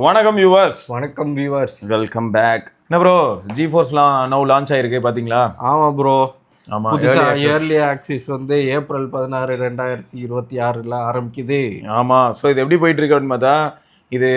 வணக்கம் வியூவர்ஸ். வணக்கம் viewers, welcome back. என்ன ப்ரோ, ஜிஃபோர்ஸ்லாம் நவ் லான்ச் ஆயிருக்கு பாத்தீங்களா? ஆமாம் ப்ரோ. ஆமா, ஏர்லி ஆக்சிஸ் வந்து ஏப்ரல் 16, 2026 ஆரம்பிக்குது. ஆமா. ஸோ இது எப்படி போயிட்டு இருக்கு அப்படின்னு பார்த்தா, இது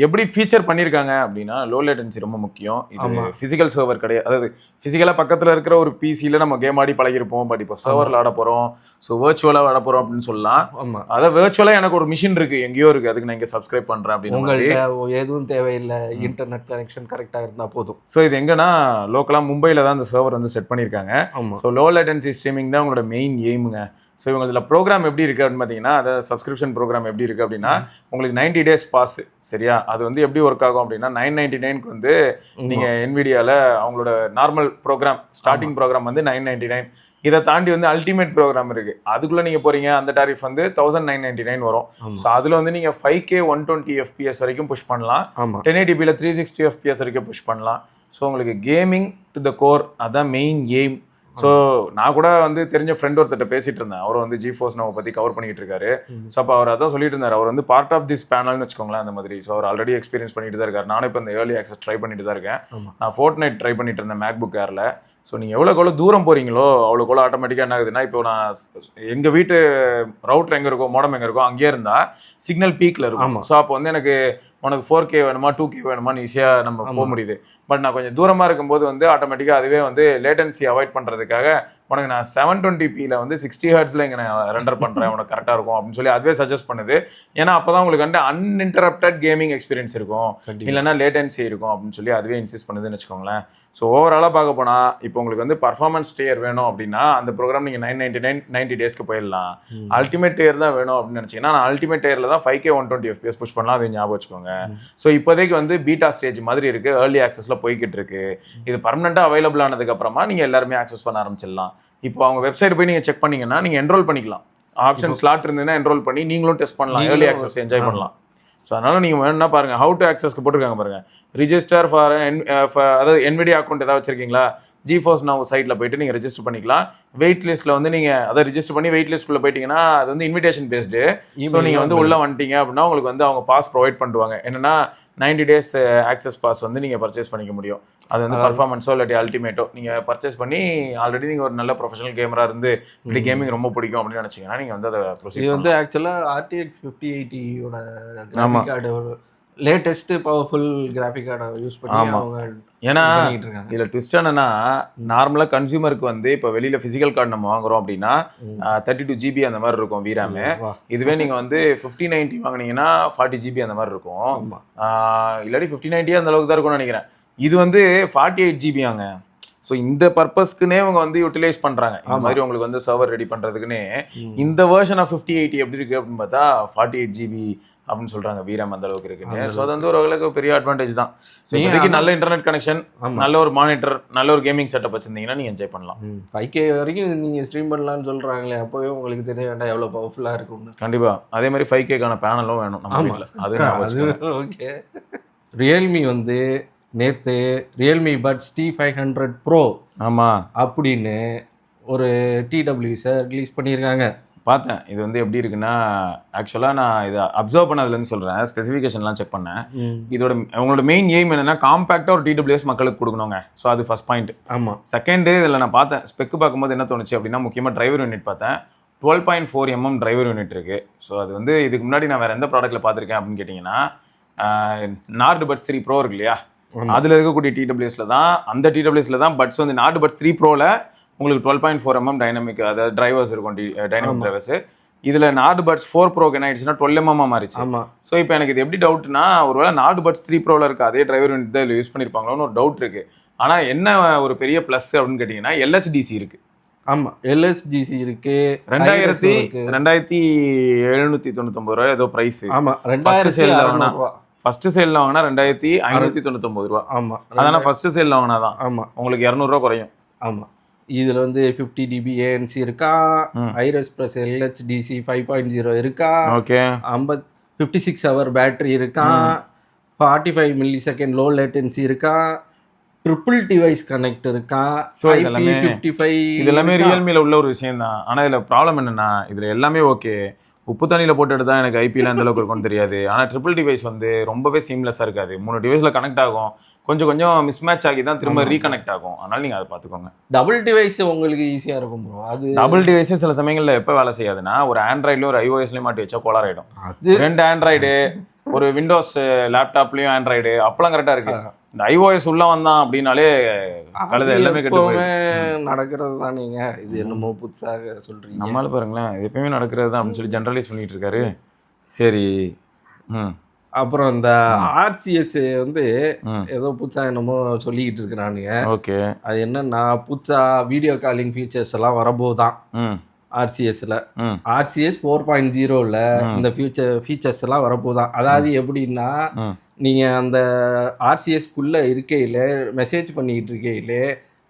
எப்படி ஃபீச்சர் பண்ணியிருக்காங்க அப்படின்னா, லோ லேட்டன்சி ரொம்ப முக்கியம். இது ஃபிசிக்கல் சர்வர் கிடையாது. அதாவது ஃபிசிக்கலாக பக்கத்தில் இருக்கிற ஒரு பிசியில் நம்ம கேம் ஆடி பழகிருப்போம். பட் இப்போ சர்வரில் ஆட போகிறோம். ஸோ வேர்ச்சுவலாக ஆட போகிறோம் அப்படின்னு சொல்லலாம். ஆமாம், அதாவது வேர்ச்சுவலாக எனக்கு ஒரு மிஷின் இருக்குது, எங்கேயோ இருக்குது, அதுக்கு நான் இங்கே சப்ஸ்கிரைப் பண்ணுறேன் அப்படின்னு. உங்கள்கிட்ட எதுவும் தேவையில்லை, இன்டர்நெட் கனெக்ஷன் கரெக்டாக இருந்தால் போதும். ஸோ இது எங்கன்னா லோக்கலாக மும்பையில் தான் இந்த சர்வர் வந்து செட் பண்ணியிருக்காங்க. ஸோ லோ லேட்டன்சி ஸ்ட்ரீமிங் தான் உங்களோட மெயின் எய்முங்க. ஸோ இவங்க இதில் ப்ரோக்ராம் எப்படி இருக்குது அப்படின்னு பார்த்தீங்கன்னா, அதை சப்ஸ்கிரிப்ஷன் ப்ரோக்ராம் எப்படி இருக்குது அப்படின்னா, உங்களுக்கு 90 days பாஸ், சரியா? அது வந்து எப்படி ஒர்க் ஆகும் அப்படின்னா, 999க்கு வந்து நீங்கள் என்விடியாவில் அவங்களோட நார்மல் ப்ரோக்ராம் ஸ்டார்டிங் ப்ரோக்ராம் வந்து 999. இதை தாண்டி வந்து அல்டிமேட் ப்ரோக்ராம் இருக்குது. அதுக்குள்ளே நீங்கள் போகிறீங்க, அந்த டாரிஃப் வந்து 1999 வரும். ஸோ அதில் வந்து நீங்கள் 5K 120 FPS வரைக்கும் புஷ் பண்ணலாம். 1080p 360 FPS வரைக்கும் புஷ் பண்ணலாம். ஸோ உங்களுக்கு கேமிங் டு த கோர், அதான் மெயின் எய்ம். ஸோ நான் கூட வந்து தெரிஞ்ச ஃப்ரெண்ட் ஒருத்தட்ட பேசிட்டு இருந்தேன். அவர் வந்து ஜிஃபோர்ஸ் நம்ம பற்றி கவர் பண்ணிட்டு இருக்காரு. ஸோ அப்போ அவர் அதான் சொல்லிட்டு இருந்தார். அவர் வந்து பார்ட் ஆஃப் திஸ் பேனல்னு வச்சுக்கோங்களேன், அந்த மாதிரி. ஸோ அவர் ஆல்ரெடி எக்ஸ்பீரியன்ஸ் பண்ணிட்டு தான் இருக்காரு. நானும் இப்போ இந்த ஏர்லி ஆக்சஸ் ட்ரை பண்ணிட்டு தான் இருக்கேன். நான் ஃபோர்ட்நைட் ட்ரை பண்ணிட்டு இருந்தேன் மேக்புக் ஏரில். ஸோ நீங்கள் எவ்வளோக்கு தூரம் போகிறீங்களோ அவ்வளோக்கு ஆட்டோமேட்டிக்காக என்ன ஆகுதுன்னா, இப்போ நான் எங்கள் வீட்டு ரவுட்டர் எங்கே இருக்கோ, மோடம் எங்கே இருக்கோ, அங்கேயே இருந்தால் சிக்னல் பீக்கில் இருக்கும். ஸோ அப்போ வந்து எனக்கு உனக்கு 4K வேணுமா 2K வேணுமான்னு ஈஸியாக நம்ம போக முடியுது. பட் நான் கொஞ்சம் தூரமாக இருக்கும்போது வந்து ஆட்டோமேட்டிக்காக அதுவே வந்து லேட்டன்சி அவாய்ட் பண்ணுறதுக்காக உனக்கு நான் 720pல வந்து 60 Hz இங்கே நான் ரெண்டர் பண்ணுறேன், உனக்கு கரெக்டாக இருக்கும் அப்படின்னு சொல்லி அதுவே சஜஸ்ட் பண்ணுது. ஏன்னா அப்போ தான் உங்களுக்கு வந்து அன்இன்டரப்டட் கேமிங் எக்ஸ்பீரியன்ஸ் இருக்கும், இல்லைன்னா லேட்டன்சி இருக்கும் அப்படின்னு சொல்லி அதுவே இன்சிஸ்ட் பண்ணுதுன்னு வச்சுக்கோங்களேன். ஸோ ஓவராலாக பார்க்க போனால் இப்போ உங்களுக்கு வந்து பர்ஃபார்மன்ஸ் டேர் வேணும் அப்படின்னா அந்த ப்ரோக்ராம் நீங்கள் 999 90 daysக்கு போயிடலாம். அல்டிமேட் டேர் தான் வேணும் அப்படின்னு நினச்சிங்கன்னா நான் அல்டிமேட் டேரில் தான் 5K 120 FPS புஷ் பண்ணலாம். அது ஞாபகம் வச்சுக்கோங்க. ஸோ இப்போதைக்கு வந்து பீட்டா ஸ்டேஜ் மாதிரி இருக்குது, ஏர்லி ஆக்சஸில் போய்கிட்டு இருக்கு. இது பர்மனெண்ட்டாக அவைலபிள் ஆனதுக்கு அப்புறமா நீங்கள் எல்லாருமே ஆக்சஸ் பண்ண ஆரம்பிச்சிடலாம். இப்போ அவங்க வெப்சைட் போய் நீங்கள் செக் பண்ணீங்கன்னா நீங்கள் என்ரோல் பண்ணிக்கலாம். ஆப்ஷன் ஸ்லாட் இருந்ததுன்னா என்ரோல் பண்ணி நீங்களும் டெஸ்ட் பண்ணலாம், ஏர்லி ஆக்சஸ் என்ஜாய் பண்ணலாம். ஸோ அதனால் நீங்கள் வேணும்னா பாருங்கள், ஹவு டு ஆக்சஸ்க்கு போட்டிருக்காங்க பாருங்கள். ரிஜிஸ்டர் ஃபார் அதாவது என்விடியா அக்கௌண்ட் ஏதாவது வச்சிருக்கீங்களா, ஜிஃபோர்ஸ் நவ் சைட்டில் போயிட்டு நீங்கள் ரெஜிஸ்டர் பண்ணிக்கலாம். வெயிட் லிஸ்ட்டில் வந்து நீங்கள் அதை ரிஜிஸ்டர் பண்ணி வெயிட் லிஸ்ட்டில் போயிட்டீங்கன்னா அது வந்து இன்விடேஷன் பேஸ்டு. ஸோ நீங்கள் வந்து உள்ளே வந்துட்டீங்க அப்படின்னா உங்களுக்கு வந்து அவங்க பாஸ் ப்ரொவைட் பண்ணுவாங்க. என்னென்னா 90 days ஆக்சஸ் பாஸ் வந்து நீங்கள் பர்ச்சேஸ் பண்ணிக்க முடியும். அது வந்து பர்ஃபார்மன்ஸோ இல்லாட்டி அல்டிமேட்டோ நீங்கள் பர்ச்சேஸ் பண்ணி ஆல்ரெடி நீங்கள் ஒரு நல்ல ப்ரொஃபஷனல் கேமராக இருந்து இப்படி கேமிங் ரொம்ப பிடிக்கும் அப்படின்னு நினச்சிங்கன்னா நீங்கள் வந்து அதை ப்ரொசீட். இது வந்து ஆக்சுவலாக RTX 5080யோட graphic card, latest powerful graphic கார்டை யூஸ் பண்ணி அவங்க. ஏன்னா இதில் ட்விஸ்ட் என்னன்னா, நார்மலாக கன்சியூமருக்கு வந்து இப்போ வெளியில் ஃபிசிக்கல் கார்டு நம்ம வாங்குறோம் அப்படின்னா 32 GB அந்த மாதிரி இருக்கும் விராமு. இதுவே நீங்கள் வந்து 5090 வாங்கினீங்கன்னா 40 GB அந்த மாதிரி இருக்கும். இல்லாட்டி 5090 அந்த அளவுக்கு தான் இருக்கும்னு நினைக்கிறேன். இது வந்து 48 GB ஆங்க. ஸோ இந்த பர்பஸ்க்குனே அவங்க வந்து யூட்டிலைஸ் பண்ணுறாங்க. இந்த மாதிரி உங்களுக்கு வந்து சர்வர் ரெடி பண்ணுறதுக்குன்னே இந்த வேர்ஷன் ஆஃப் 5080 எப்படி இருக்குது அப்படின்னு பார்த்தா 48 GB அப்படின்னு சொல்றாங்க. வீரம் அந்த அளவுக்கு இருக்குன்னு. ஸோ அது வந்து ஒரு பெரிய அட்வான்டேஜ் தான். ஸோ இப்போதைக்கு நல்ல இன்டர்நெட் கனெக்ஷன், நல்ல ஒரு மானிட்டர், நல்ல ஒரு கேமிங் செட்டப் வச்சிருந்தீங்கன்னா நீங்கள் என்ஜாய் பண்ணலாம். 5K வரைக்கும் நீங்கள் ஸ்ட்ரீம் பண்ணலாம்னு சொல்கிறாங்களே, அப்போவே உங்களுக்கு தெரிய வேண்டாம் எவ்வளோ பவர்ஃபுல்லாக இருக்கும்னு. கண்டிப்பாக அதே மாதிரி 5Kக்கான பேனலும் வேணும் நம்ம வீட்டில். அது ஓகே. ரியல்மி வந்து நேற்று ரியல்மி பட்ஸ் T500 Pro அப்படின்னு ஒரு TWS ரிலீஸ் பண்ணியிருக்காங்க. பார்த்தேன். இது வந்து எப்படி இருக்குன்னா, ஆக்சுவலாக நான் இதை அப்சர்வ் பண்ணதுலேருந்து சொல்கிறேன், ஸ்பெசிஃபிகேஷன்லாம் செக் பண்ணேன். இதோட அவங்களோட மெயின் எய்ம் என்னென்னா காம்பேக்டாக ஒரு TWS மக்களுக்கு கொடுக்கணுங்க. ஸோ அது ஃபர்ஸ்ட் பாயிண்ட். செகண்டு இதில் நான் பார்த்தேன், ஸ்பெக்கு பார்க்கும்போது என்ன தோணுச்சு அப்படின்னா, முக்கியமாக டிரைவர் யூனிட் பார்த்தேன். 12.4 mm டிரைவர் யூனிட் இருக்குது. ஸோ அது வந்து இதுக்கு முன்னாடி நான் வேறு எந்த ப்ராடக்ட்டில் பார்த்துருக்கேன் அப்படின்னு கேட்டிங்கன்னா, நார்டு பட்ஸ் 3 Pro இருக்கு இல்லையா, அதில் இருக்கக்கூடிய TWSல தான், அந்த TWSல தான் பட்ஸ் வந்து நார்டு பட்ஸ் 3 Proல உங்களுக்கு 12.4 mm டைனமிக், அதாவது டிரைவர்ஸ் இருக்கும், டைனமிக் டிரைவர்ஸ். இதில் நார்டு பட்ஸ் 4 Pro என்ன ஆயிடுச்சுன்னா 12 mm மாறிச்சு. ஸோ இப்போ எனக்கு இது எப்படி டவுட்னா, ஒருவேளை நார்டு பட்ஸ் 3 Proல இருக்க அதே டிரைவர் யூனிட் தான் இதில் யூஸ் பண்ணியிருப்பாங்களோன்னு ஒரு டவுட் இருக்குது. ஆனால் என்ன ஒரு பெரிய ப்ளஸ் அப்படின்னு கேட்டிங்கன்னா, LHDC இருக்குது. ஆமாம், LSGC இருக்கு. 2799 ரூபா ஏதோ ப்ரைஸ். ஆமாம், 2000 சேலில் வாங்கினா, ஃபர்ஸ்ட் சேலில் வாங்கினா 2599 ரூபா. ஆமாம், அதனால் ஃபர்ஸ்ட் சேலில் வாங்கினா தான். ஆமாம், உங்களுக்கு 200 ரூபா குறையும். ஆமாம், இதில் வந்து 50 dB ANC இருக்கா, IRIS ப்ளஸ் LHDC 5.0 இருக்கா, ஓகே, 56 hour பேட்டரி இருக்கா, 45 millisecond லோ லேட்டன்சி இருக்கா, ட்ரிபிள் டிவைஸ் கனெக்ட் இருக்கா. ஸோ இதெல்லாமே ரியல்மியில் உள்ள ஒரு விஷயம் தான். ஆனால் இதில் ப்ராப்ளம் என்னென்னா, இதில் எல்லாமே ஓகே, உப்பு தண்ணியில் போட்டு எடுத்தா எனக்கு ஐபிஎல் அந்த அளவுக்கு இருக்கும்னு தெரியாது. ஆனால் ட்ரிபிள் டிவைஸ் வந்து ரொம்பவே சீம்லெஸ்ஸாக இருக்காது. 3 டிவைஸில் கனெக்ட் ஆகும், கொஞ்சம் கொஞ்சம் மிஸ்மேட்ச் ஆகி தான் திரும்ப ரீகனெக்ட் ஆகும். அதனால நீங்கள் அதை பார்த்துக்கோங்க. டபுள் டிவைஸ் உங்களுக்கு ஈஸியாக இருக்கும் ப்ரோ. அது டபுள் டிவைஸே சில சமயங்களில் எப்போ வேலை செய்யாதுன்னா, ஒரு ஆண்ட்ராய்ட்லேயும் ஒரு ஐஓஎஸ்லேயும் மாட்டி வச்சா கோளார் ஆகிடும். அது 2 ஆண்ட்ராய்டு ஒரு விண்டோஸ் லேப்டாப்லேயும் ஆண்ட்ராய்டு அப்பெல்லாம் கரெக்டாக இருக்கு. இந்த ஐஓஎஸ் உள்ள வந்தான் அப்படின்னாலே கழுத எல்லாமே கெட்டு போயிடும். நடக்கிறது தான். நீங்கள் இது என்னமோ புதுசாக சொல்கிறீங்க. நம்மளால பாருங்களேன், எப்பயுமே நடக்கிறது தான் அப்படின்னு சொல்லி ஜென்ரலைஸ் பண்ணிட்டு இருக்காரு. சரி. அப்புறம் இந்த ஆர்சிஎஸ் வந்து ஏதோ புதுசா என்னமோ சொல்லிக்கிட்டு இருக்கிறானுங்க. ஓகே. அது என்னன்னா புதுசா வீடியோ காலிங் ஃபீச்சர்ஸ் எல்லாம் வரப்போதான் ஆர்சிஎஸ்ல. ஆர்சிஎஸ் 4.0ல இந்த ஃபீச்சர்ஸ் எல்லாம் வரப்போதான். அதாவது எப்படின்னா, நீங்க அந்த ஆர்சிஎஸ்குள்ள இருக்கையில மெசேஜ் பண்ணிக்கிட்டு இருக்கையில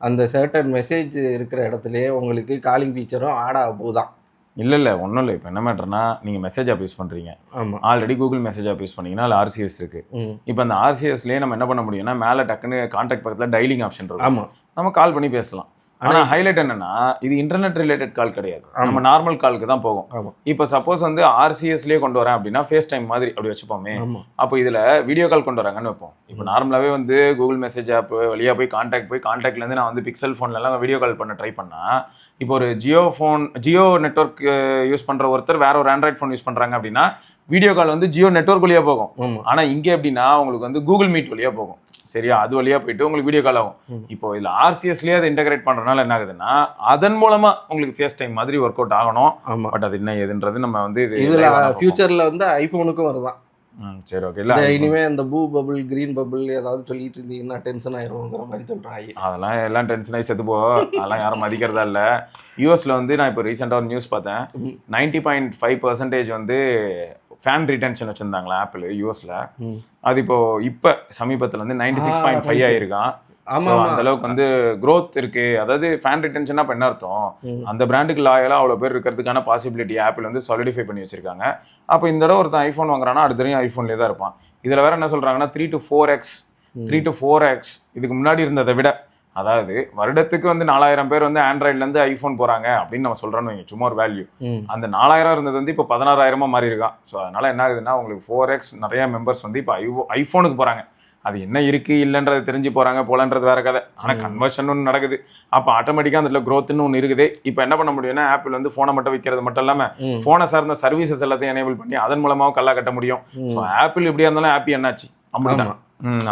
அந்த சர்டன் மெசேஜ் இருக்கிற இடத்துல உங்களுக்கு காலிங் ஃபீச்சரும் ஆட் ஆக போதான். இல்லை ஒன்றும் இல்லை. இப்போ என்ன மேட்டர்னா, நீங்கள் மெசேஜ் ஆப் யூஸ் பண்ணுறீங்க. ஆமாம். Already Google message app use பண்ணிங்கன்னா அதில் ஆர்சிஎஸ் இருக்குது. இப்போ அந்த ஆர்சிஎஸ்லேயே நம்ம என்ன பண்ண முடியும்னா, மேலே டக்குன்னு கான்டாக்ட் பக்கத்தில் டைலிங் ஆப்ஷன் இருக்கும். ஆமாம். நம்ம கால் பண்ணி பேசலாம். ஆனால் ஹைலைட் என்னன்னா, இது இன்டர்நெட் ரிலேட்டட் கால் கிடையாது, நம்ம நார்மல் காலுக்கு தான் போகும். இப்போ சப்போஸ் வந்து ஆர்சிஎஸ்லேயே கொண்டு வரேன் அப்படின்னா ஃபேஸ் டைம் மாதிரி அப்படி வச்சுப்போமே. அப்போ இதில் வீடியோ கால் கொண்டு வராங்கன்னு வைப்போம். இப்போ நார்மலாகவே வந்து கூகுள் மெசேஜ் ஆப் வழியாக போய் கான்டாக்ட்லேருந்து நான் வந்து பிக்சல் ஃபோன்லலாம் வீடியோ கால் பண்ண ட்ரை பண்ணால், இப்போ ஒரு ஜியோ நெட்வொர்க் யூஸ் பண்ணுற ஒருத்தர் வேற ஒரு ஆண்ட்ராய்ட் ஃபோன் யூஸ் பண்ணுறாங்க அப்படின்னா வீடியோ கால் வந்து ஜியோ நெட்வொர்க் வழியாக போகும். ஆனால் இங்கே எப்படின்னா உங்களுக்கு வந்து கூகுள் மீட் வழியாக போகும். சரியா? அது வழியாக போயிட்டு உங்களுக்கு வீடியோ கால் ஆகும். இப்போ இதில் ஆர்சிஎஸ்லேயே அதை இன்டகிரேட் பண்ணுறதுனால என்ன ஆகுதுன்னா, அதன் மூலமாக உங்களுக்கு ஃபேஸ் டைம் மாதிரி ஒர்க் அவுட் ஆகணும். பட் அது என்ன ஏதுன்றது நம்ம வந்து இதில் ஃபியூச்சரில் வந்து ஐஃபோனுக்கும் வருதான். சரி, ஓகே. இல்லை இனிமே அந்த ப்ளூ பபிள் கிரீன் பபிள் ஏதாவது சொல்லிட்டு இருந்தீங்கன்னா டென்ஷன் ஆயிருங்கிற மாதிரி சொல்றாங்க. அதெல்லாம் எல்லாம் டென்ஷன் ஆகி செத்து போ. அதெல்லாம் யாரும் மதிக்கிறதா இல்லை. யூஎஸ்ல வந்து நான் இப்போ ரீசெண்டாக ஒரு நியூஸ் பார்த்தேன். 90.5% வந்து ஃபேன் ரிட்டென்ஷன் வச்சுருந்தாங்களா ஆப்பிள் யூஎஸ்ல. அது இப்போ சமீபத்தில் வந்து 96.5 ஆயிருக்கான். அந்த அளவுக்கு வந்து growth இருக்கு. அதாவது ஃபேன் ரிட்டென்ஷனா இப்போ என்ன அர்த்தம், அந்த பிராண்டுக்கு லாயலா அவ்வளோ பேர் இருக்கிறதுக்கான பாசிபிலிட்டி ஆப்பிள் வந்து சாலிடிஃபை பண்ணி வச்சிருக்காங்க. அப்போ இந்த தடவை ஒருத்தன் ஐஃபோன் வாங்குறான்னா அடுத்த வரையும் ஐஃபோன்லேயே தான் இருப்பான். இதில் வேற என்ன சொல்றாங்கன்னா 3 to 4x இதுக்கு முன்னாடி இருந்ததை விட, அதாவது வருடத்துக்கு வந்து 4000 பேர் வந்து ஆண்ட்ராய்ட்லேருந்து ஐஃபோன் போகிறாங்க அப்படின்னு நம்ம சொல்கிறோன்னு வைங்க, சும்மா ஒரு வேல்யூ. அந்த 4000 இருந்தது வந்து இப்போ 16000 மாறி இருக்கான். ஸோ அதனால என்ன ஆகுதுன்னா, உங்களுக்கு 4x நிறைய மெம்பர்ஸ் வந்து இப்போ ஐஃபோனுக்கு போகிறாங்க. அது என்ன இருக்கு இல்லைன்றது தெரிஞ்சு போகிறாங்க போலன்றது வேற கதை. ஆனால் கன்வர்ஷன் ஒன்று நடக்குது. அப்போ ஆட்டோமேட்டிக்காக அதில் க்ரோத்துன்னு ஒன்று இருக்குது. இப்போ என்ன பண்ண முடியும்னா, ஆப்பிள் வந்து ஃபோனை மட்டும் விற்கிறது மட்டும் இல்லாமல் ஃபோனை சார்ந்த சர்வீசஸ் எல்லாத்தையும் எனேபிள் பண்ணி அதன் மூலமாக கல்லா கட்ட முடியும். ஸோ ஆப்பிள் இப்படியா இருந்தாலும் ஹாப்பி என்னாச்சு அப்படிதான்.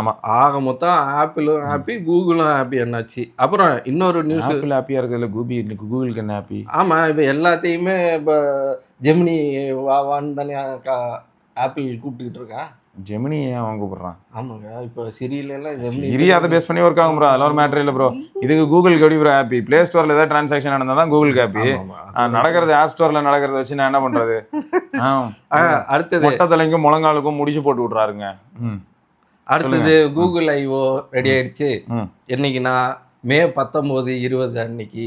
ஆமாம், ஆக மொத்தம் ஆப்பிளும் ஹாப்பி, கூகுளும் ஹாப்பி என்னாச்சு. அப்புறம் இன்னொரு நியூஸ், ஆப்பிள் ஹாப்பியாக இருக்கிறதுல கூகுளுக்கு என்ன ஹாப்பி? ஆமாம், இப்போ எல்லாத்தையுமே இப்போ ஜெமினி வான்னு தானே ஆப்பிள் கூப்பிட்டுக்கிட்டு இருக்கா. ஜெமினி ஏன் அவன் கூப்பிடுறான்? ஆமாங்க, இப்போ சிரியிலலாம் சிரி அதை பேஸ் பண்ணி ஒர்க் ஆகும் ப்ரோ. அதெல்லாம் ஒரு மேட்டர் இல்லை ப்ரோ. இதுக்கு கூகுளுக்கு எப்படி ப்ரோ ஹாப்பி? பிளே ஸ்டோரில் ஏதாவது டிரான்சாக்ஷன் நடந்தால் தான் கூகுளுக்கு ஹாப்பி. நடக்கிறது ஆப் ஸ்டோரில் நடக்கிறத வச்சு நான் என்ன பண்ணுறது? அடுத்தது மொட்டத்தலைக்கும் முழங்காலுக்கும் முடிச்சு போட்டு விட்றாருங்க. அடுத்தது கூகுள் ஐஓ ரெடி ஆயிடுச்சு. என்னைக்குன்னா May 19, 20 அன்னைக்கு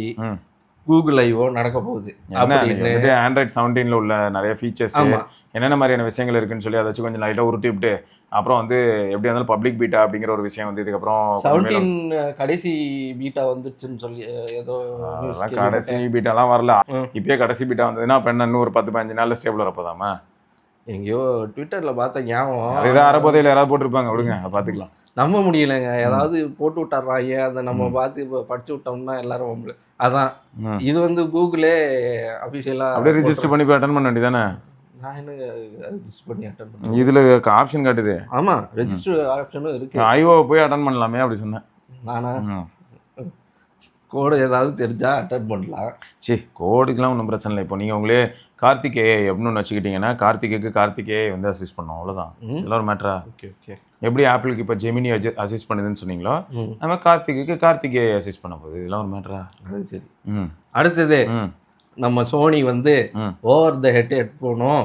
கூகுள் ஐஓ நடக்க போகுது. ஆண்ட்ராய்ட் 17ல உள்ள நிறைய ஃபீச்சர்ஸ் என்னென்ன மாதிரியான விஷயங்கள் இருக்குன்னு சொல்லி அதை வச்சு கொஞ்சம் லைட்டாக உருட்டி விட்டு, அப்புறம் வந்து எப்படி இருந்தாலும் பப்ளிக் பீட்டா அப்படிங்கிற ஒரு விஷயம் வந்து இதுக்கப்புறம் 17 கடைசி பீட்டா வந்துச்சுன்னு சொல்லி ஏதோ கடைசி பீட்டாலாம் வரல. இப்பயே கடைசி பீட்டா வந்ததுன்னா அப்போ என்ன இன்னும் ஒரு 10-15 நாளில் ஸ்டேபிள் வரப்போதாமா? எங்கேயோ ட்விட்டரில் பார்த்தா ஞாபகம். அதுதான் அரைப்போதையில் யாராவது போட்டிருப்பாங்க, விடுங்க அதை பார்த்துக்கலாம். நம்ப முடியலைங்க, ஏதாவது போட்டு விட்டாராங்க, அதை நம்ம பார்த்து இப்போ படிச்சு விட்டோம்னா எல்லாரும் அதான். இது வந்து கூகுளே அஃபிஷியலாக அப்படியே ரிஜிஸ்டர் பண்ணி போய் அட்டன் பண்ண வேண்டியதானே? நான் என்ன ரெஜிஸ்டர் பண்ணி அட்டன் பண்ணேன்? இதில் ஆப்ஷன் காட்டுது. ஆமாம், ரெஜிஸ்டர் ஆப்ஷனும் இருக்குது. ஐஓ போய் அட்டன் பண்ணலாமே அப்படி சொன்னேன் நானா. கோடு ஏதாவது தெரிஞ்சா அட்டன் பண்ணலாம். சரி, கோடுக்கெலாம் ஒன்றும் பிரச்சனை இல்லை. இப்போ நீங்கள் உங்களே கார்த்திகே அப்படின்னு ஒன்று வச்சுக்கிட்டீங்கன்னா கார்த்திகே வந்து அசிஸ்ட் பண்ணோம், அவ்வளோதான். இதெல்லாம் ஒரு மேட்டரா? Okay okay. எப்படி ஆப்பிளுக்கு இப்போ ஜெமினி அசிஸ்ட் பண்ணுதுன்னு சொன்னீங்களோ, நம்ம கார்த்திகே அசிஸ்ட் பண்ண போகுது. இதெல்லாம் ஒரு மேட்டரா? அது சரி. அடுத்தது நம்ம சோனி வந்து ஓவர் த ஹெட்ஃபோனும்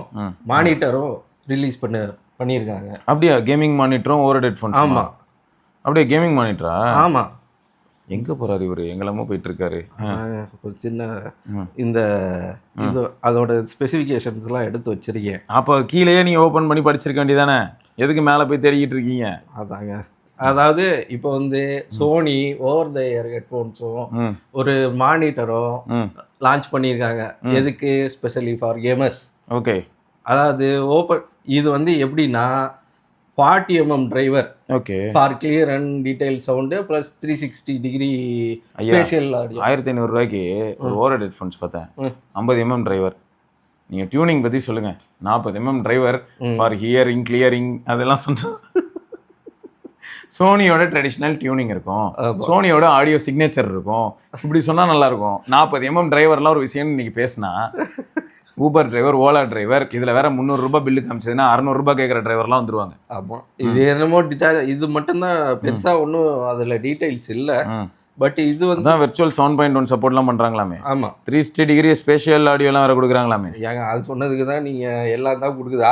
மானிட்டரும் ரிலீஸ் பண்ணியிருக்காங்க. அப்படியா? கேமிங் மானிட்டரும் ஓவர் ஹெட்ஃபோன்ஸ்? ஆமாம். அப்படியே கேமிங் மானிட்டரா? ஆமாம். எங்கே போகிறாரு இவர்? எங்கெல்லாமோ போயிட்டு இருக்காரு. ஒரு சின்ன இந்த இது அதோட ஸ்பெசிஃபிகேஷன்ஸ்லாம் எடுத்து வச்சிருக்கேன். அப்போ கீழேயே நீங்கள் ஓப்பன் பண்ணி படிச்சிருக்க வேண்டியதானே, எதுக்கு மேலே போய் தேடிக்கிட்டு இருக்கீங்க? அதாங்க, அதாவது இப்போ வந்து சோனி ஓவர் த இயர் ஹெட்ஃபோன்ஸும் ஒரு மானிட்டரும் லான்ச் பண்ணியிருக்காங்க. எதுக்கு? Specially for gamers. ஓகே. அதாவது ஓப்பன் இது வந்து எப்படின்னா 40mm driver okay. For clear and detail sound plus 360 degree spatial audio. 1500 ரூபாய்க்கு ஒரு ஓரட் ஹெட்ஃபோன்ஸ் பார்த்தேன். 50mm driver. நீங்கள் டியூனிங் பற்றி சொல்லுங்கள். 40mm driver for hearing clearing அதெல்லாம் சொன்னால் சோனியோட ட்ரெடிஷ்னல் டியூனிங் இருக்கும், சோனியோட ஆடியோ சிக்னேச்சர் இருக்கும். இப்படி சொன்னால் நல்லாயிருக்கும். 40mm டிரைவர்லாம் ஒரு விஷயம்னு இன்றைக்கி பேசினா ஊபர் டிரைவர், ஓலா டிரைவர், இதில் வேற 300 ரூபாய் பில்லு காமிச்சதுன்னா 600 ரூபாய் கேட்குற டிரைவர்லாம் வந்துருவாங்க. ஆமாம், இது என்னமோ இது மட்டும்தான் பெருசாக ஒன்றும் அதில் டீட்டெயில்ஸ் இல்லை. பட் இது வந்து வெர்ச்சுவல் 7.1 சப்போர்ட்லாம் பண்ணுறாங்களாமே. ஆமாம், 360 டிகிரி ஸ்பேஷியல் ஆடியோலாம் வேறு கொடுக்குறாங்களாமே. ஏங்க அது சொன்னதுக்கு தான் நீங்கள் எல்லாம் தான் கொடுக்குது.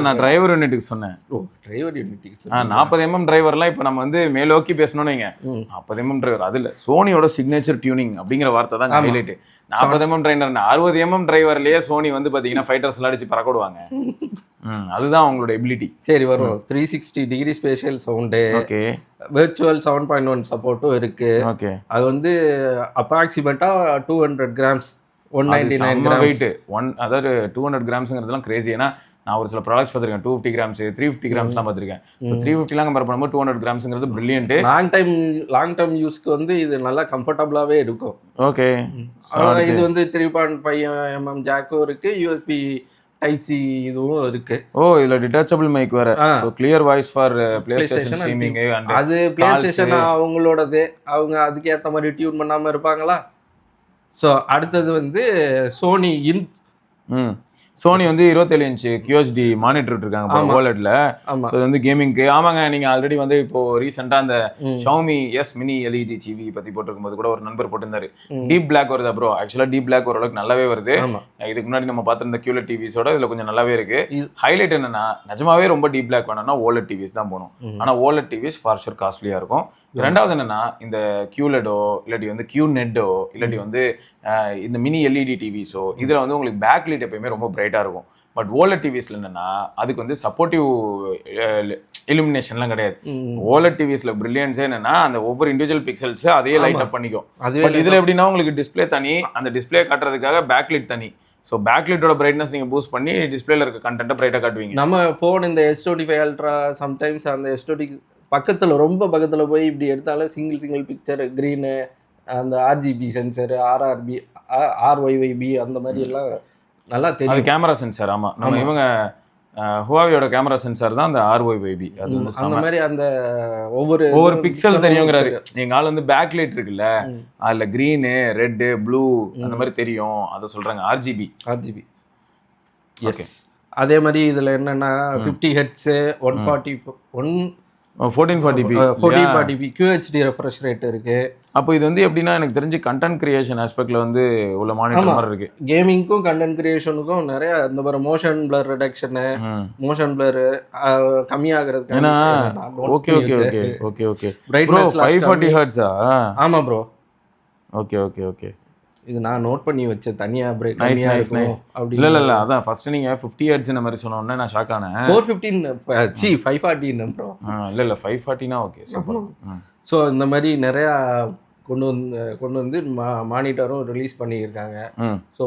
நான் டிரைவர் யூனிட்டுக்கு சொன்னேன். ஓ, டிரைவர் யூனிட்டுக்கு 40mm டிரைவர்லாம் இப்போ நம்ம வந்து மேலோக்கி பேசணும்னு வைங்க. 40mm டிரைவர் அதில் சோனியோட சிக்னேச்சர் டியூனிங் அப்படிங்கிற வார்த்தை தான் highlight. 40mm driver 60mm டிரைவர்லேயே Sony வந்து பார்த்தீங்கன்னா ஃபைட்டர்ஸ்லாம் அடிச்சு பறக்கடுவாங்க. அதுதான் அவங்களோட எபிலிட்டி. சரி, வரும் 360 degree spatial sound. Okay. Virtual 7.1 சப்போர்ட்டும் இருக்கு. ஓகே. அது வந்து அப்ராக்சிமேட்டா 200 கிராம்ஸ், 199 கிராம் வெயிட். அதாவது 200 கிராம்ஸ்ங்கிறதுலாம் கிரேசி. ஏன்னா நான் ஒரு சில ப்ராடக்ட்ஸ் பார்த்துருக்கேன் 250 கிராம்ஸ் 350 கிராம்ஸ்லாம் பார்த்துருக்கேன். ஸோ 350லாம் கம்பேர் பண்ணும்போது 200 கிராம்ஸ்ங்கிறது பிரில்லியன்ட். லாங் டைம் யூஸ்க்கு வந்து இது நல்லா கம்ஃபர்டபுளாகவே இருக்கும். ஓகே. இது வந்து 3.5mm ஜாக்கும் இருக்கு, யூஎஸ்பி டைப் சி இதுவும் இருக்கு. ஓ, இதுல டிட்டாச்சபிள் மைக் வேற. So clear voice for PlayStation streaming. அது PlayStation அவங்களோடது, அவங்க அதுக்கு ஏத்த மாதிரி டியூன் பண்ணாம இருப்பாங்களா? சோ அடுத்தது வந்து சோனி சோனி வந்து 27 இன்ச் QHD மானிட்டர் இருக்காங்க ஓலெட்ல. ஸோ இது வந்து கேமிங்க்கு. ஆமாங்க, நீங்கள் ஆல்ரெடி வந்து இப்போ ரீசெண்டாக அந்த Xiaomi S Mini LED TV பற்றி போட்டிருக்கும்போது கூட ஒரு நண்பர் போட்டிருந்தாரு. டீப் பிளாக் வருதா ப்ரோ? ஆக்சுவலாக டீப் பிளாக் ஓரளவுக்கு நல்லாவே வருது. இதுக்கு முன்னாடி நம்ம பார்த்துருந்த QLED டிவிஸோட இதில் கொஞ்சம் நல்லாவே இருக்கு. ஹைலைட் என்னன்னா, நிஜமாவே ரொம்ப டீப் பிளாக் வேணும்னா OLED டிவிஸ் தான் போகணும். ஆனால் OLED டிவிஸ் ஃபார் ஷூர் காஸ்ட்லியாக இருக்கும். ரெண்டாவது என்னன்னா, இந்த QLEDஓ இல்லாட்டி வந்து QNEDஓ இல்லாட்டி வந்து இந்த மினி LED டிவிஸோ இதில் வந்து உங்களுக்கு பேக் லைட் எப்பயுமே ரொம்ப பிரைட்டாக இருக்கும். பட் OLED டிவிஸ்ல என்னன்னா, அதுக்கு வந்து சப்போர்ட்டிவ் இலுமினேஷன்லாம் கிடையாது. OLED டிவிஸ்ல பிரில்லியன்ஸே என்னன்னா, அந்த ஒவ்வொரு இண்டிவிஜுவல் பிக்சல்ஸ் அதே லைட் அப் பண்ணிக்கும். பட் இதில் எப்படின்னா, உங்களுக்கு டிஸ்பிளே தனி, அந்த டிஸ்பிளே காட்டுறதுக்காக பேக் லைட் தனி. ஸோ பேக்லைட்டோட பிரைட்னஸ் நீங்கள் பூஸ்ட் பண்ணி டிஸ்பிளேல இருக்க கண்டென்ட்டை பிரைட்டாக காட்டுவீங்க. நம்ம ஃபோன் இந்த S25 அல்ட்ரா சம்டைம்ஸ் அந்த S20 பக்கத்தில் ரொம்ப பக்கத்தில் போய் இப்படி எடுத்தாலும் சிங்கிள் பிக்சர் க்ரீனு, அந்த RGB சென்சரு, RYYB அந்த மாதிரி எல்லாம் நல்லா தெரியும். அது கேமரா சென்சார். ஆமாம், நம்ம இவங்க ஹுவாவியோட கேமரா சென்சார் தான் அந்த RYYB. அது வந்து அந்த மாதிரி அந்த ஒவ்வொரு பிக்சல் தெரியுங்கிறாரு. எங்கள் ஆள் வந்து பேக் லைட் இருக்குல்ல, அதில் க்ரீனு, ரெட்டு, ப்ளூ அந்த மாதிரி தெரியும். அதை சொல்கிறாங்க RGB. ஓகே. அதே மாதிரி இதில் என்னென்னா 50 heads, 1440p QHD refresh rate இருக்கு. அப்போ இது வந்து எப்படின்னா, எனக்கு தெரிஞ்சு கண்டென்ட் கிரியேஷன் ஆஸ்பெக்ட்ல வந்து உள்ள மானிட்டர் மாதிரி இருக்கு. கேமிங்க்கும் கண்டென்ட் கிரியேஷனுக்கும் நிறைய இந்த மாதிரி மோஷன் பிளர் ரிடக்ஷனு, மோஷன் பிளர் கம்மியாகிறதுக்கு. ஏன்னா okay okay okay okay okay brightness 540 ஹெர்ட்ஸா? ஆமா ப்ரோ. Okay okay okay. இது நான் நோட் பண்ணி வச்சேன் தனியா. நைஸ். அப்படி இல்ல அதான் ஃபர்ஸ்ட் நீங்க 50 ஹெர்ட்ஸ் இந்த மாதிரி சொன்ன உடனே நான் ஷாக் ஆனேன். 415 540 ப்ரோ. இல்ல 540னா ஓகே சூப்பர். ஸோ இந்த மாதிரி நிறையா கொண்டு வந்து மானிட்டரும் ரிலீஸ் பண்ணியிருக்காங்க. ஸோ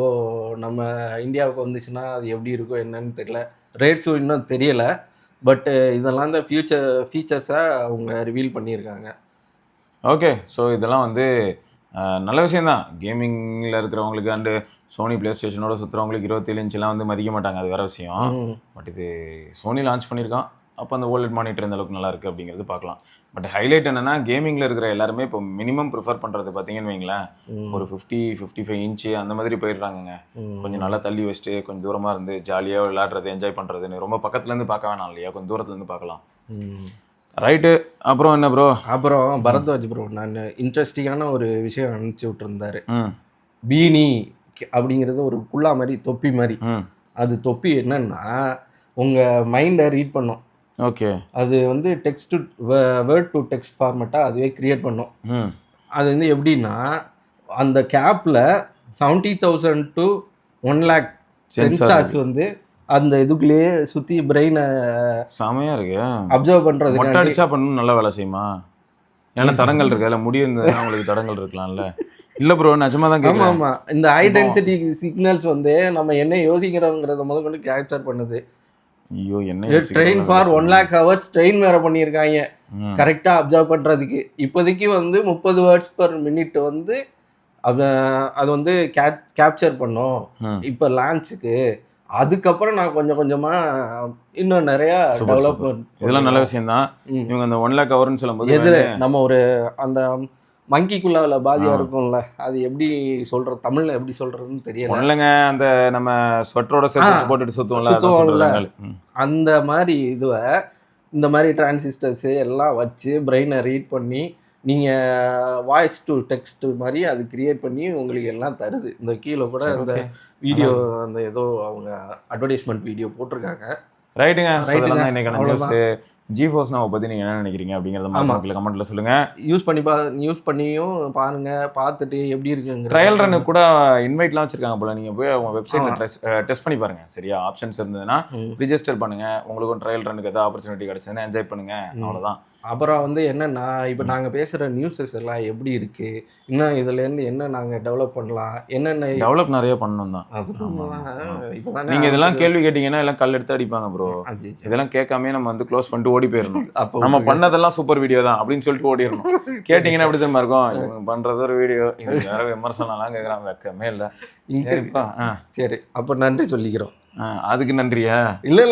நம்ம இந்தியாவுக்கு வந்துச்சுன்னா அது எப்படி இருக்கும் என்னன்னு தெரியல, ரேட்ஸும் இன்னும் தெரியலை. பட் இதெல்லாம் இந்த ஃபீச்சர்ஸை அவங்க ரிவீல் பண்ணியிருக்காங்க. ஓகே. ஸோ இதெல்லாம் வந்து நல்ல விஷயந்தான். கேமிங்கில் இருக்கிறவங்களுக்கு அண்டு சோனி PlayStationோட சுற்றுறவங்களுக்கு 27 இன்ச்செலாம் வந்து மதிக்க மாட்டாங்க, அது வேறு விஷயம். பட் இது சோனி லான்ச் பண்ணியிருக்கான், அப்போ அந்த OLED மானிட்டர் இந்த அளவுக்கு நல்லா இருக்குது அப்படிங்கிறது பார்க்கலாம். பட் ஹைலைட் என்னென்னா, கேமிங்கில் இருக்கிற எல்லாருமே இப்போ மினிமம் ப்ரிஃபர் பண்ணுறது பார்த்தீங்கன்னு வைங்களேன், ஒரு 50-55 இன்ச்சு அந்த மாதிரி போயிடுறாங்கங்க. கொஞ்சம் நல்லா தள்ளி வச்சுட்டு கொஞ்சம் தூரமாக இருந்து ஜாலியாக விளையாடுறது, என்ஜாய் பண்ணுறதுன்னு ரொம்ப பக்கத்துலேருந்து பார்க்க வேணாம் இல்லையா, கொஞ்சம் தூரத்துலேருந்து பார்க்கலாம். ரைட்டு. அப்புறம் என்ன ப்ரோ? அப்புறம் பரத்வாஜ் ப்ரோ நான் இன்ட்ரெஸ்டிங்கான ஒரு விஷயம் அனுப்பிச்சி விட்டுருந்தாரு. பீனி அப்படிங்கிறது ஒரு குள்ளா மாதிரி, தொப்பி மாதிரி. அது தொப்பி என்னன்னா உங்கள் மைண்டை ரீட் பண்ணும். ஓகே. அது வந்து வேர்ட் டு டெக்ஸ்ட் ஃபார்மேட்டாக அதுவே க்ரியேட் பண்ணும். அது வந்து எப்படின்னா, அந்த கேப்பில் 70,000 to 1 lakh சென்சார்ஸ் வந்து அந்த இதுக்குள்ளேயே சுற்றி பிரெயினை செமையாக இருக்கு அப்சர்வ் பண்ணுறது. அடிச்சா பண்ணணும், நல்லா வேலை செய்யுமா? ஏன்னா தடங்கள் இருக்கு, அதில் முடி இருந்ததுன்னா உங்களுக்கு தடங்கள் இருக்கலாம்ல. இல்ல ப்ரோ நிஜமா தான் ஆமா கேக்குறேன். ஆமா இந்த ஹை டென்சிட்டி சிக்னல்ஸ் வந்து நம்ம என்ன யோசிக்கிறோங்கிறத முதல் கொண்டு கேப்சர் பண்ணுது. ஐயோ என்ன train for 1 lakh hours train வேற பண்ணியிருக்காங்க ம். கரெக்டா அப்சர்வ் பண்றதுக்கு. இப்போதைக்கு வந்து 30 வேர்ட்ஸ் பர் மினிட் வந்து அது வந்து கேப்சர் பண்ணும் ம். இப்போ லான்ச்சுக்கு. அதுக்கப்புறம் நான் கொஞ்சம் கொஞ்சமா இன்னும் நிறைய டெவலப்மெண்ட். இதெல்லாம் நல்ல விஷயம் தான். இவங்க அந்த 1 lakh ஹவர்னு சொல்லும்போது எதிர நம்ம ஒரு அந்த மங்கிக்குள்ள பாதியா இருக்கும்ல, அது எப்படி சொல்றது, தமிழ்ல எப்படி சொல்றதுன்னு தெரியல. ஒண்ணுலங்க அந்த நம்ம ஸ்வெட்டரோட சேர்த்து போட்டுட்டு சுத்துவோம்ல, அதான் சுத்துவோம்ல. சொல்றாங்க. அந்த மாதிரி இதுவை இந்த மாதிரி டிரான்சிஸ்டர்ஸ் எல்லாம் வச்சு பிரெயினை ரீட் பண்ணி நீங்கள் வாய்ஸ் டு டெக்ஸ்ட் மாதிரி அது கிரியேட் பண்ணி உங்களுக்கு எல்லாம் தருது. இந்த கீழே கூட இந்த வீடியோ அந்த ஏதோ அவங்க அட்வர்டைஸ்மெண்ட் வீடியோ போட்டிருக்காங்க. ரைட்டுங்க. ரைட்டுங்க. அதெல்லாம் தான் இன்னைக்கான நியூஸ். அவ்வளவுதான். ஜிஃபோர்ஸ் நாவை பத்தி நீங்க என்ன நினைக்கிறீங்க அப்படிங்கறத மக்களுக்கு கமெண்ட்ல சொல்லுங்க. யூஸ் பண்ணியும் பாருங்க, பார்த்துட்டு எப்படி இருக்குங்க. ட்ரையல் ரன் கூட இன்வைட்லாம் வச்சிருக்காங்க போல. நீங்க போய் அவங்க வெப்சைட்ல டெஸ்ட் பண்ணி பாருங்க. சரியா, ஆப்ஷன்ஸ் இருந்ததுன்னா ரிஜிஸ்டர் பண்ணுங்க. உங்களுக்கும் ட்ரையல் ரன்னுக்கு ஏதாவது ஆப்பர்ச்சுனிட்டி கிடைச்சதுன்னா என்ஜாய் பண்ணுங்க. அவ்வளவுதான். அப்புறம் வந்து என்னன்னா, இப்போ நாங்கள் பேசுகிற நியூஸஸ் எல்லாம் எப்படி இருக்கு, இன்னும் இதுலேருந்து என்ன நாங்கள் டெவலப் பண்ணலாம், என்னென்ன டெவலப் நிறைய பண்ணணும் தான். இப்போ நீங்க இதெல்லாம் கேள்வி கேட்டீங்கன்னா எல்லாம் கல் எடுத்து அடிப்பாங்க ப்ரோ. இதெல்லாம் கேட்காம நம்ம வந்து க்ளோஸ் பண்ணிட்டு ஓடி போயிடணும். அப்போ நம்ம பண்ணதெல்லாம் சூப்பர் வீடியோ தான் அப்படின்னு சொல்லிட்டு ஓடிடணும். கேட்டீங்கன்னா எப்படி தெரியுமா இருக்கும், இவங்க பண்றது ஒரு வீடியோ, இது வேற விமர்சனம்லாம் கேட்குறான், வெக்கமே இல்லை. சரிப்பா. சரி, அப்போ நன்றி சொல்லிக்கிறோம். அதுக்கு நன்றியா? இல்ல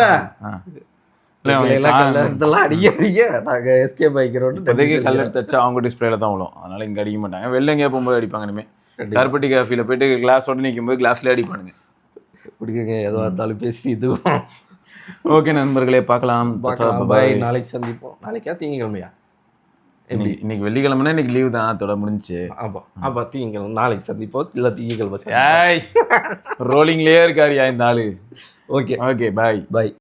இதெல்லாம் அடிக்காதீங்க, நாங்க எஸ்கேப் ஆகிக்கிறோம். இப்போதைக்கு கல் எடுத்து வச்சா அவங்க டிஸ்பிளேல தான் விழும். அதனால இங்க அடிக்க மாட்டாங்க. வெளில எங்கேயா போகும்போது அடிப்பாங்க. இனிமே கருப்பட்டி காஃபில போயிட்டு கிளாஸோட நிற்கும் போது கிளாஸ்லேயே அடிப்பானுங்க. பிடிக்குங்க, ஏதோ இருந்தாலும் பேசி இதுவும். ஓகே நண்பர்களே, பார்க்கலாம். பாய். நாளைக்கு சந்திப்போம். நாளைக்கா திங்கக்கிழமையா? இன்னைக்கு வெள்ளிக்கிழமைனா இன்னைக்கு லீவ் தான், அதோட முடிஞ்சு. ஆமா திங்கக்கிழமை. நாளைக்கு சந்திப்போம். இல்லை திங்கக்கிழமை. ரோலிங்லேயே இருக்காருயா இந்த ஆளு. Okay okay bye.